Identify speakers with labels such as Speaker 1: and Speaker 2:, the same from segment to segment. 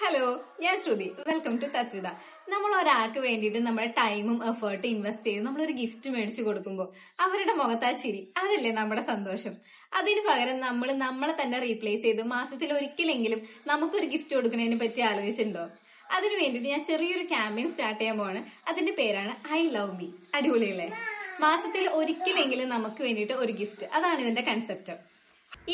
Speaker 1: Hello, ഞാൻ ശ്രുതി. Welcome to തത്വിത. നമ്മൾ ഒരാൾക്ക് വേണ്ടിയിട്ട് നമ്മുടെ ടൈമും എഫേർട്ടും ഇൻവെസ്റ്റ് ചെയ്ത് നമ്മളൊരു ഗിഫ്റ്റ് മേടിച്ചു കൊടുക്കുമ്പോൾ അവരുടെ മുഖത്ത് ആ ചിരി, അതല്ലേ നമ്മുടെ സന്തോഷം. അതിന് പകരം നമ്മൾ നമ്മളെ തന്നെ റീപ്ലേസ് ചെയ്ത് മാസത്തിൽ ഒരിക്കലെങ്കിലും നമുക്കൊരു ഗിഫ്റ്റ് കൊടുക്കുന്നതിനെ പറ്റി ആലോചിച്ചിട്ടുണ്ടോ? അതിനു വേണ്ടിയിട്ട് ഞാൻ ചെറിയൊരു ക്യാമ്പയിൻ സ്റ്റാർട്ട് ചെയ്യാൻ പോവാണ്. അതിന്റെ പേരാണ് ഐ ലവ് മീ. അടിപൊളിയല്ലേ? മാസത്തിൽ ഒരിക്കലെങ്കിലും നമുക്ക് വേണ്ടിയിട്ട് ഒരു ഗിഫ്റ്റ്, അതാണ് ഇതിന്റെ കൺസെപ്റ്റ്.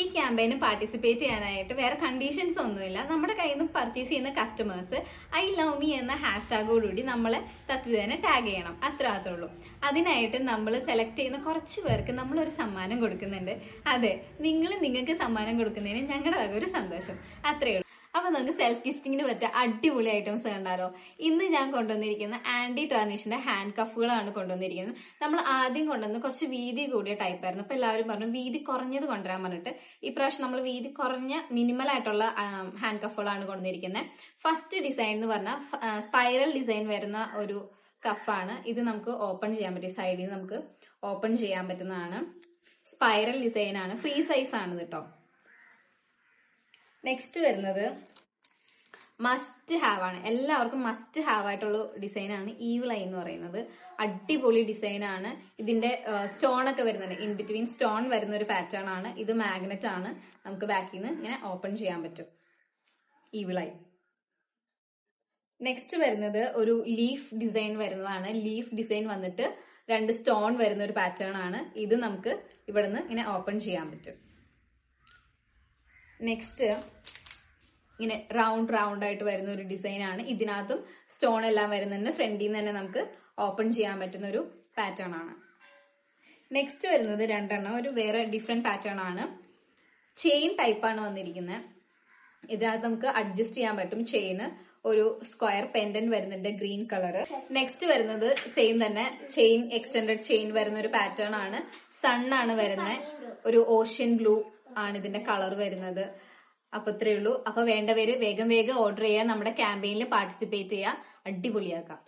Speaker 1: ഈ ക്യാമ്പയിന് പാർട്ടിസിപ്പേറ്റ് ചെയ്യാനായിട്ട് വേറെ കണ്ടീഷൻസ് ഒന്നുമില്ല. നമ്മുടെ കയ്യിൽ നിന്ന് പർച്ചേസ് ചെയ്യുന്ന കസ്റ്റമേഴ്സ് ഐ ലവ് മീ എന്ന ഹാഷ്ടാഗോടുകൂടി നമ്മളെ തത്വതേനെ ടാഗ് ചെയ്യണം. അത്ര മാത്രമേ ഉള്ളൂ. അതിനായിട്ട് നമ്മൾ സെലക്ട് ചെയ്യുന്ന കുറച്ച് പേർക്ക് നമ്മളൊരു സമ്മാനം കൊടുക്കുന്നുണ്ട്. അതെ, നിങ്ങൾക്ക് സമ്മാനം കൊടുക്കുന്നതിന് ഞങ്ങളുടെ വക ഒരു സന്തോഷം. അത്രയേ ഉള്ളൂ. അപ്പൊ നമുക്ക് സെൽഫ് ഗിഫ്റ്റിങ്ങിന് പറ്റിയ അടിപൊളി ഐറ്റംസ് കണ്ടാലോ? ഇന്ന് ഞാൻ കൊണ്ടുവന്നിരിക്കുന്ന ആന്റി ടാർണിഷിന്റെ ഹാൻഡ് കഫുകളാണ് കൊണ്ടുവന്നിരിക്കുന്നത്. നമ്മൾ ആദ്യം കൊണ്ടുവന്ന് കുറച്ച് വീതി കൂടിയ ടൈപ്പ് ആയിരുന്നു. അപ്പൊ എല്ലാവരും പറഞ്ഞു വീതി കുറഞ്ഞത് കൊണ്ടുവരാൻ പറഞ്ഞിട്ട് ഇപ്രാവശ്യം നമ്മൾ വീതി കുറഞ്ഞ മിനിമൽ ആയിട്ടുള്ള ഹാൻഡ് കഫുകളാണ് കൊണ്ടുവന്നിരിക്കുന്നത്. ഫസ്റ്റ് ഡിസൈൻ എന്ന് പറഞ്ഞാൽ സ്പൈറൽ ഡിസൈൻ വരുന്ന ഒരു കഫാണ്. ഇത് നമുക്ക് ഓപ്പൺ ചെയ്യാൻ പറ്റും. സൈഡിൽ നമുക്ക് ഓപ്പൺ ചെയ്യാൻ പറ്റുന്നതാണ്. സ്പൈറൽ ഡിസൈൻ ആണ്. ഫ്രീ സൈസ് ആണ് കേട്ടോ. നെക്സ്റ്റ് വരുന്നത് മസ്റ്റ് ഹാവ് ആണ്. എല്ലാവർക്കും മസ്റ്റ് ഹാവ് ആയിട്ടുള്ള ഡിസൈൻ ആണ് ഈവിൾ ഐ എന്ന് പറയുന്നത്. അടിപൊളി ഡിസൈൻ ആണ്. ഇതിന്റെ സ്റ്റോൺ ഒക്കെ വരുന്നുണ്ട്. ഇൻ ബിറ്റ്വീൻ സ്റ്റോൺ വരുന്ന ഒരു പാറ്റേൺ ആണ്. ഇത് മാഗ്നറ്റ് ആണ്. നമുക്ക് ബാക്കിൽ നിന്ന് ഇങ്ങനെ ഓപ്പൺ ചെയ്യാൻ പറ്റും. Evil I. നെക്സ്റ്റ് വരുന്നത് ഒരു ലീഫ് ഡിസൈൻ വരുന്നതാണ്. ലീഫ് ഡിസൈൻ വന്നിട്ട് 2 സ്റ്റോൺ വരുന്ന ഒരു പാറ്റേൺ ആണ്. ഇത് നമുക്ക് ഇവിടെ നിന്ന് ഇങ്ങനെ ഓപ്പൺ ചെയ്യാൻ പറ്റും. നെക്സ്റ്റ് ഇങ്ങനെ റൗണ്ട് ആയിട്ട് വരുന്ന ഒരു ഡിസൈൻ ആണ്. ഇതിനകത്തും സ്റ്റോൺ എല്ലാം വരുന്നുണ്ട്. ഫ്രണ്ടിൽ നിന്ന് തന്നെ നമുക്ക് ഓപ്പൺ ചെയ്യാൻ പറ്റുന്ന ഒരു പാറ്റേൺ ആണ്. നെക്സ്റ്റ് വരുന്നത് 2 എണ്ണം ഒരു വേറെ ഡിഫറെന്റ് പാറ്റേൺ ആണ്. ചെയിൻ ടൈപ്പ് ആണ് വന്നിരിക്കുന്നത്. ഇതിനകത്ത് നമുക്ക് അഡ്ജസ്റ്റ് ചെയ്യാൻ പറ്റും. ചെയിന് ഒരു സ്ക്വയർ പെൻഡന്റ് വരുന്നുണ്ട്, ഗ്രീൻ കളർ. നെക്സ്റ്റ് വരുന്നത് സെയിം തന്നെ ചെയിൻ, എക്സ്റ്റെൻഡഡ് ചെയിൻ വരുന്ന ഒരു പാറ്റേൺ ആണ്. സൺ ആണ് വരുന്നത്. ഒരു ഓഷ്യൻ ബ്ലൂ ആണ് ഇതിന്റെ കളർ വരുന്നത്. അപ്പൊ ഇത്രയേ ഉള്ളൂ. അപ്പൊ വേണ്ടവര് വേഗം ഓർഡർ ചെയ്യാൻ, നമ്മുടെ ക്യാമ്പയിനിൽ പാർട്ടിസിപ്പേറ്റ് ചെയ്യാൻ, അടിപൊളിയാക്കാം.